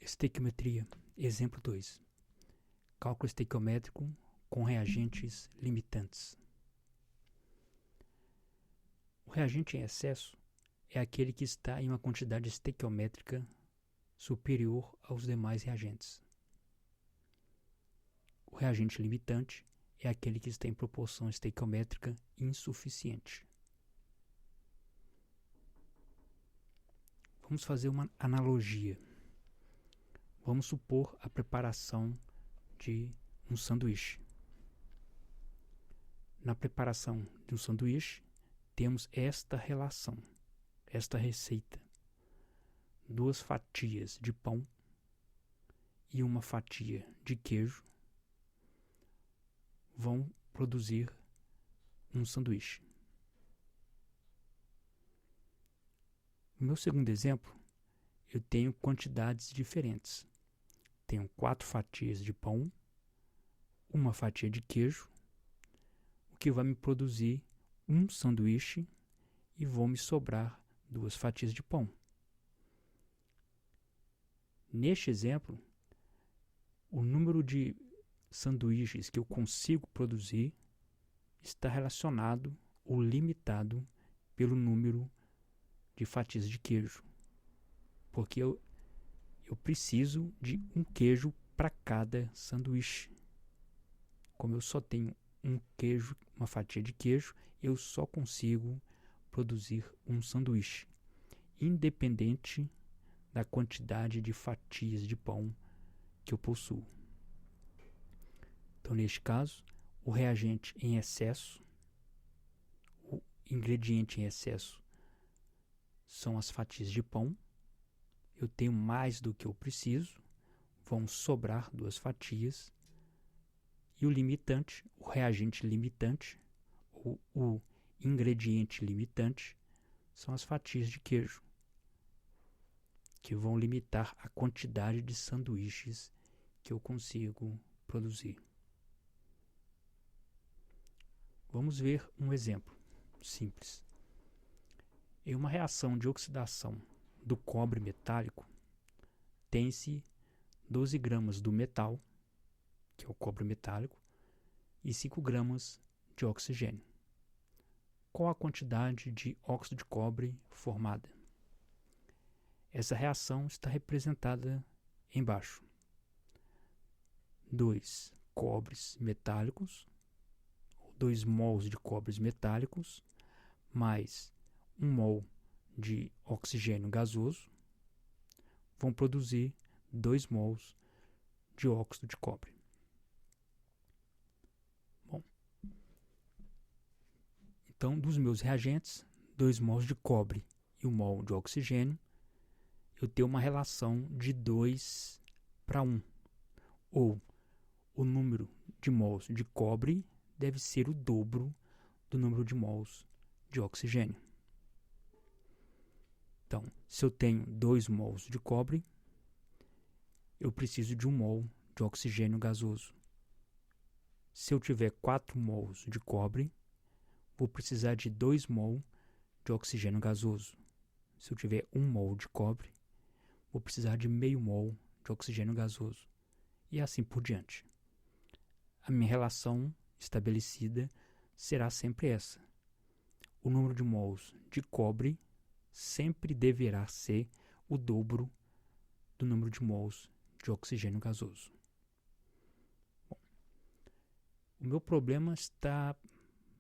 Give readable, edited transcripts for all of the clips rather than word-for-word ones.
Estequiometria. Exemplo 2. Cálculo estequiométrico com reagentes limitantes. O reagente em excesso é aquele que está em uma quantidade estequiométrica superior aos demais reagentes. O reagente limitante é aquele que está em proporção estequiométrica insuficiente. Vamos fazer uma analogia. Vamos supor a preparação de um sanduíche. Na preparação de um sanduíche, temos esta relação, esta receita. 2 fatias de pão e uma fatia de queijo vão produzir um sanduíche. No meu segundo exemplo, eu tenho quantidades diferentes. Tenho 4 fatias de pão, uma fatia de queijo, o que vai me produzir um sanduíche e vão me sobrar 2 fatias de pão. Neste exemplo, o número de sanduíches que eu consigo produzir está relacionado ou limitado pelo número de fatias de queijo, porque eu preciso de um queijo para cada sanduíche. Como eu só tenho um queijo, uma fatia de queijo, eu só consigo produzir um sanduíche, independente da quantidade de fatias de pão que eu possuo. Então, neste caso, o reagente em excesso, o ingrediente em excesso, são as fatias de pão. Eu tenho mais do que eu preciso, vão sobrar 2 fatias. E o limitante, o reagente limitante, ou o ingrediente limitante, são as fatias de queijo, que vão limitar a quantidade de sanduíches que eu consigo produzir. Vamos ver um exemplo simples. Em uma reação de oxidação do cobre metálico, tem-se 12 gramas do metal, que é o cobre metálico, e 5 gramas de oxigênio. Qual a quantidade de óxido de cobre formada? Essa reação está representada embaixo. 2 cobres metálicos, 2 mols de cobres metálicos, mais 1 mol de oxigênio gasoso, vão produzir 2 mols de óxido de cobre. Bom, então, dos meus reagentes, 2 mols de cobre e 1 mol de oxigênio, eu tenho uma relação de 2:1, ou o número de mols de cobre deve ser o dobro do número de mols de oxigênio. Então, se eu tenho 2 mols de cobre, eu preciso de 1 mol de oxigênio gasoso. Se eu tiver 4 mols de cobre, vou precisar de 2 mol de oxigênio gasoso. Se eu tiver 1 mol de cobre, vou precisar de meio mol de oxigênio gasoso. E assim por diante. A minha relação estabelecida será sempre essa. O número de mols de cobre sempre deverá ser o dobro do número de mols de oxigênio gasoso. Bom, o meu problema está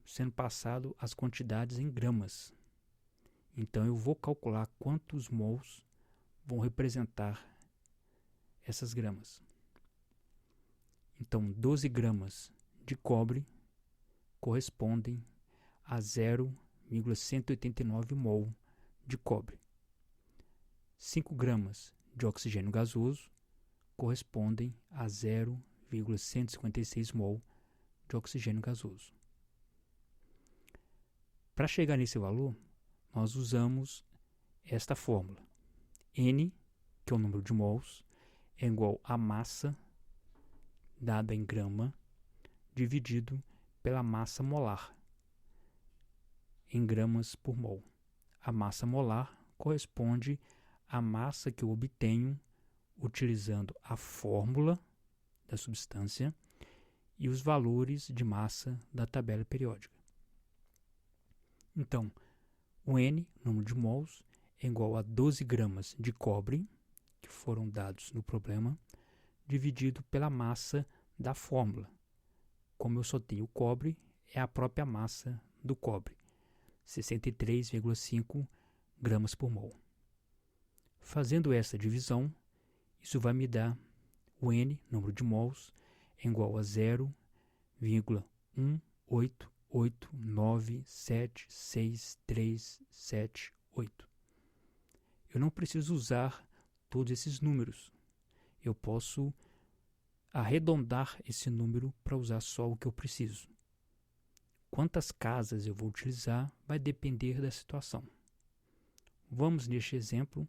sendo passado as quantidades em gramas. Então eu vou calcular quantos mols vão representar essas gramas. Então 12 gramas de cobre correspondem a 0,189 mol de cobre. 5 gramas de oxigênio gasoso correspondem a 0,156 mol de oxigênio gasoso. Para chegar nesse valor, nós usamos esta fórmula. N, que é o número de mols, é igual a massa dada em grama dividido pela massa molar em gramas por mol. A massa molar corresponde à massa que eu obtenho utilizando a fórmula da substância e os valores de massa da tabela periódica. Então, o N, número de mols, é igual a 12 gramas de cobre, que foram dados no problema, dividido pela massa da fórmula. Como eu só tenho cobre, é a própria massa do cobre, 63,5 gramas por mol. Fazendo essa divisão, isso vai me dar o N, número de mols, é igual a 0,188976378. Eu não preciso usar todos esses números. Eu posso arredondar esse número para usar só o que eu preciso. Quantas casas eu vou utilizar vai depender da situação. Vamos, neste exemplo,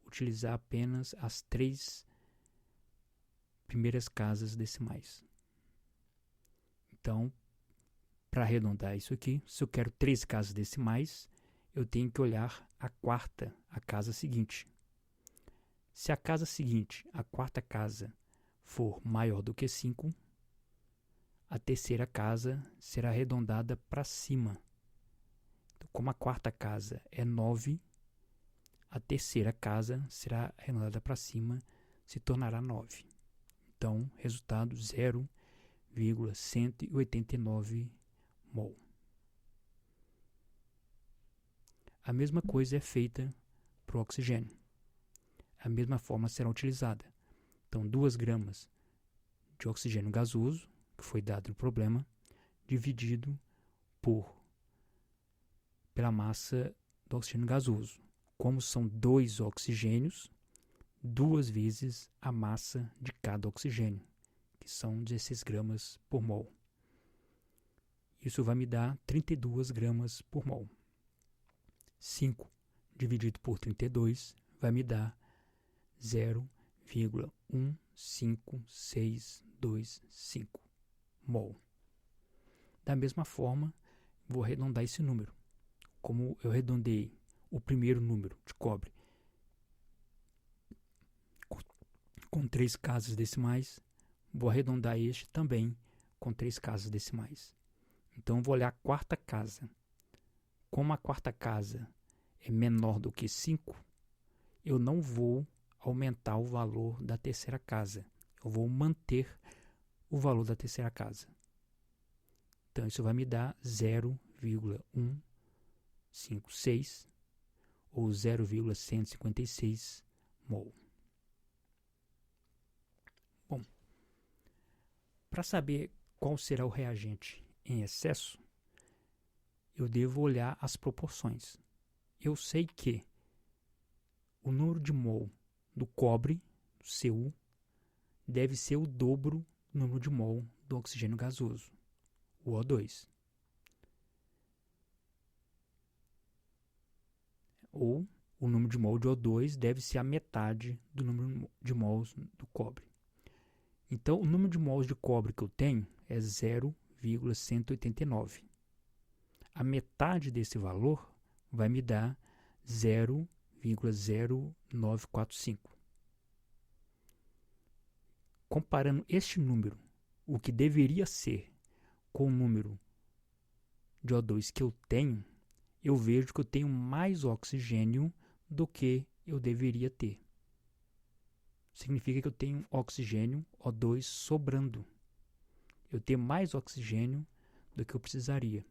utilizar apenas as 3 primeiras casas decimais. Então, para arredondar isso aqui, se eu quero 3 casas decimais, eu tenho que olhar a quarta, a casa seguinte. Se a casa seguinte, a quarta casa, for maior do que 5, a terceira casa será arredondada para cima. Então, como a quarta casa é 9, a terceira casa será arredondada para cima, se tornará 9. Então, resultado 0,189 mol. A mesma coisa é feita para o oxigênio. A mesma forma será utilizada. Então, 2 gramas de oxigênio gasoso, que foi dado no problema, dividido pela massa do oxigênio gasoso. Como são 2 oxigênios, 2 vezes a massa de cada oxigênio, que são 16 gramas por mol. Isso vai me dar 32 gramas por mol. 5 dividido por 32 vai me dar 0,15625 mol. Da mesma forma, vou arredondar esse número. Como eu arredondei o primeiro número de cobre com 3 casas decimais, vou arredondar este também com 3 casas decimais. Então, vou olhar a quarta casa. Como a quarta casa é menor do que 5, eu não vou aumentar o valor da terceira casa. Eu vou manter o valor da terceira casa. Então, isso vai me dar 0,156 ou 0,156 mol. Bom, para saber qual será o reagente em excesso, eu devo olhar as proporções. Eu sei que o número de mol do cobre, do Cu, deve ser o dobro do número de mol do oxigênio gasoso, o O2. Ou o número de mol de O2 deve ser a metade do número de mols do cobre. Então, o número de mols de cobre que eu tenho é 0,189. A metade desse valor vai me dar 0,0945. Comparando este número, o que deveria ser, com o número de O2 que eu tenho, eu vejo que eu tenho mais oxigênio do que eu deveria ter. Significa que eu tenho oxigênio, O2, sobrando. Eu tenho mais oxigênio do que eu precisaria.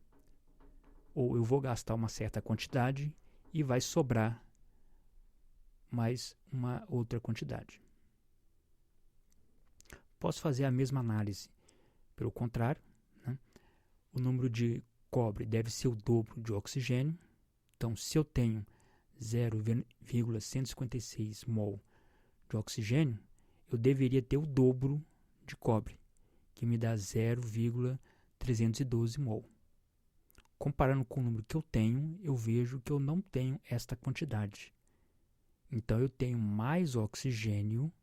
Ou eu vou gastar uma certa quantidade e vai sobrar mais uma outra quantidade. Posso fazer a mesma análise pelo contrário, né? O número de cobre deve ser o dobro de oxigênio. Então, se eu tenho 0,156 mol de oxigênio, eu deveria ter o dobro de cobre, que me dá 0,312 mol. Comparando com o número que eu tenho, eu vejo que eu não tenho esta quantidade. Então, eu tenho mais oxigênio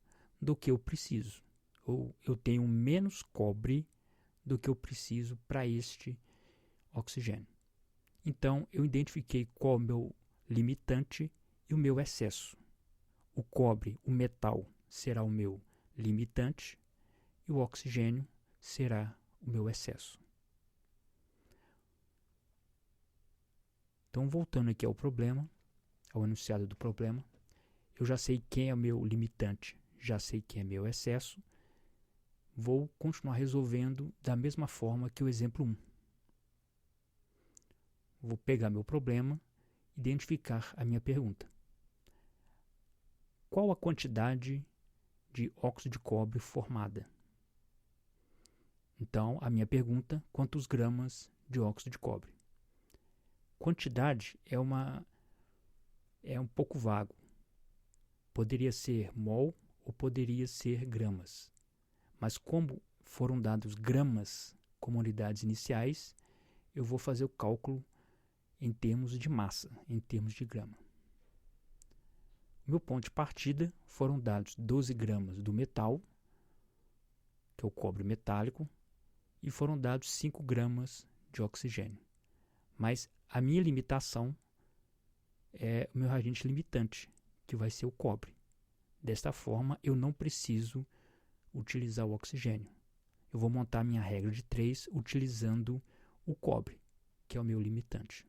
do que eu preciso. Ou eu tenho menos cobre do que eu preciso para este oxigênio. Então, eu identifiquei qual é o meu limitante e o meu excesso. O cobre, o metal, será o meu limitante e o oxigênio será o meu excesso. Então, voltando aqui ao problema, ao enunciado do problema, eu já sei quem é o meu limitante, já sei quem é meu excesso, vou continuar resolvendo da mesma forma que o exemplo 1. Vou pegar meu problema, identificar a minha pergunta. Qual a quantidade de óxido de cobre formada? Então, a minha pergunta, quantos gramas de óxido de cobre? Quantidade é um pouco vago. Poderia ser mol ou poderia ser gramas. Mas como foram dados gramas como unidades iniciais, eu vou fazer o cálculo em termos de massa, em termos de grama. O meu ponto de partida foram dados 12 gramas do metal, que é o cobre metálico, e foram dados 5 gramas de oxigênio. Mas a minha limitação é o meu reagente limitante, que vai ser o cobre. Desta forma, eu não preciso utilizar o oxigênio. Eu vou montar a minha regra de 3 utilizando o cobre, que é o meu limitante.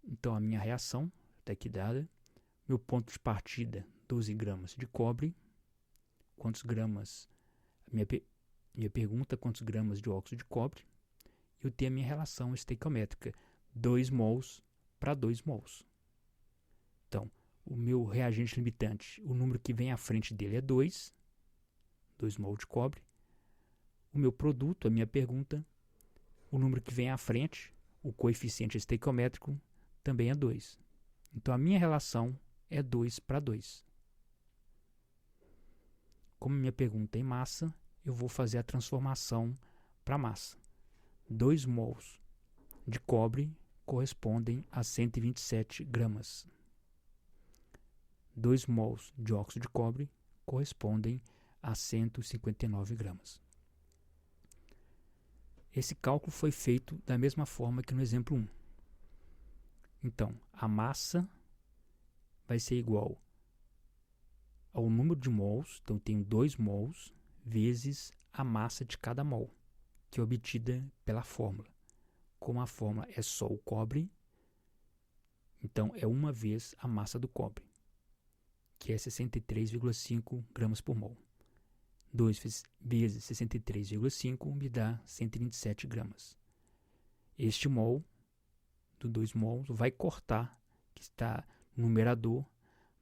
Então, a minha reação está aqui dada. Meu ponto de partida, 12 gramas de cobre. Quantos gramas? Minha pergunta, quantos gramas de óxido de cobre? Eu tenho a minha relação estequiométrica, 2 mols para 2 mols. Então, o meu reagente limitante, o número que vem à frente dele é 2 mols de cobre. O meu produto, a minha pergunta, o número que vem à frente, o coeficiente estequiométrico, também é 2. Então, a minha relação é 2 para 2. Como minha pergunta é em massa, eu vou fazer a transformação para massa. 2 mols de cobre correspondem a 127 gramas. 2 mols de óxido de cobre correspondem a 159 gramas. Esse cálculo foi feito da mesma forma que no exemplo 1. Então, a massa vai ser igual ao número de mols, então eu tenho 2 mols, vezes a massa de cada mol, que é obtida pela fórmula. Como a fórmula é só o cobre, então é uma vez a massa do cobre, que é 63,5 gramas por mol. 2 vezes 63,5 me dá 127 gramas. Este mol, do 2 mols, vai cortar, que está no numerador,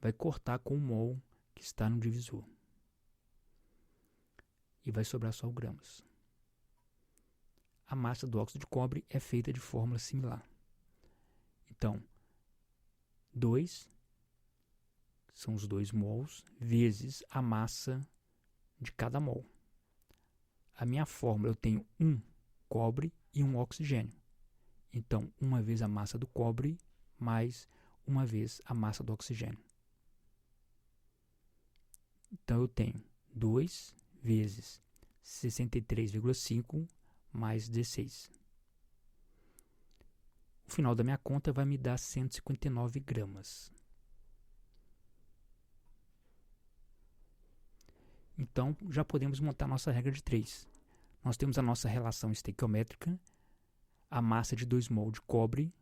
vai cortar com o mol que está no divisor. E vai sobrar só o gramas. A massa do óxido de cobre é feita de fórmula similar. Então, 2 são os 2 mols vezes a massa de cada mol. A minha fórmula, eu tenho 1 cobre e 1 oxigênio. Então, 1 vez a massa do cobre mais 1 vez a massa do oxigênio. Então, eu tenho 2 vezes 63,5 mais 16. O final da minha conta vai me dar 159 gramas. Então, já podemos montar nossa regra de 3. Nós temos a nossa relação estequiométrica. A massa de 2 mol de cobre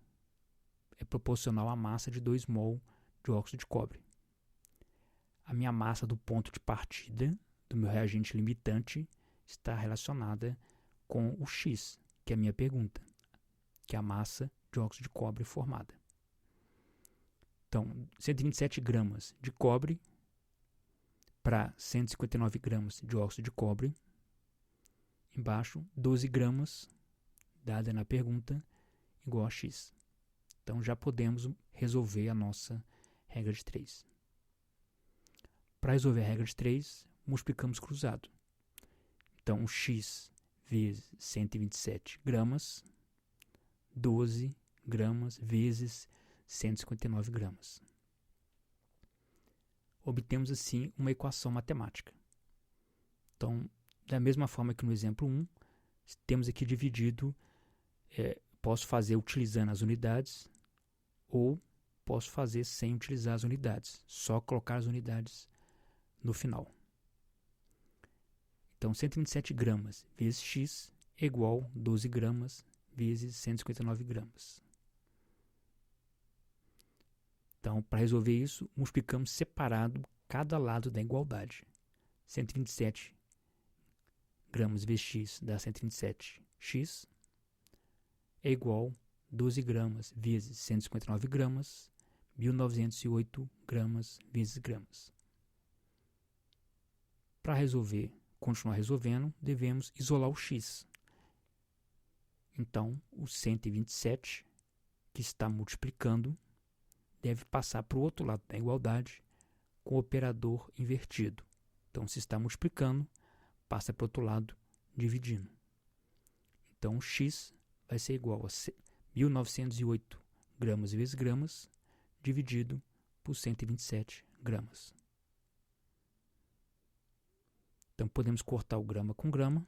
é proporcional à massa de 2 mol de óxido de cobre. A minha massa do ponto de partida, do meu reagente limitante, está relacionada com o X, que é a minha pergunta, que é a massa de óxido de cobre formada. Então, 127 gramas de cobre para 159 gramas de óxido de cobre. Embaixo, 12 gramas, dada na pergunta, igual a X. Então, já podemos resolver a nossa regra de 3. Para resolver a regra de 3, multiplicamos cruzado. Então, X vezes 127 gramas, 12 gramas vezes 159 gramas. Obtemos, assim, uma equação matemática. Então, da mesma forma que no exemplo 1, temos aqui dividido, posso fazer utilizando as unidades ou posso fazer sem utilizar as unidades, só colocar as unidades no final. Então, 127 gramas vezes x é igual a 12 gramas vezes 159 gramas. Então, para resolver isso, multiplicamos separado cada lado da igualdade. 127 gramas vezes x dá 127x, é igual a 12 gramas vezes 159 gramas, 1908 gramas vezes gramas. Para continuar resolvendo, devemos isolar o x. Então, o 127, que está multiplicando, deve passar para o outro lado da igualdade com o operador invertido. Então, se está multiplicando, passa para o outro lado dividindo. Então, o x vai ser igual a 1908 gramas vezes gramas, dividido por 127 gramas. Então, podemos cortar o grama com grama.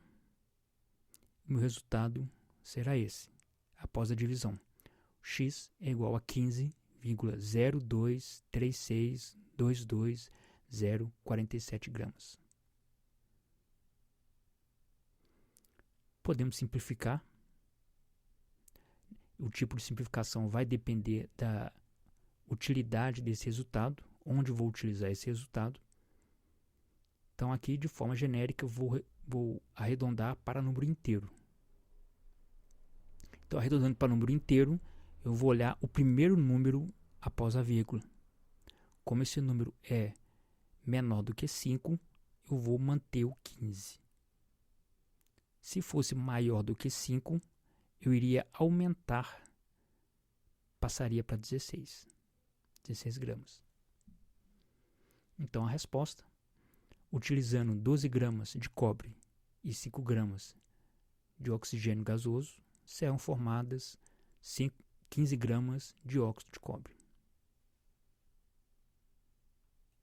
E o resultado será esse, após a divisão. X é igual a 15,023622047 gramas. Podemos simplificar. O tipo de simplificação vai depender da utilidade desse resultado, onde vou utilizar esse resultado. Então, aqui, de forma genérica, eu vou arredondar para número inteiro. Então, arredondando para número inteiro, eu vou olhar o primeiro número após a vírgula. Como esse número é menor do que 5, eu vou manter o 15. Se fosse maior do que 5, eu iria aumentar, passaria para 16 gramas. Então, a resposta, utilizando 12 gramas de cobre e 5 gramas de oxigênio gasoso, serão formadas 15 gramas de óxido de cobre.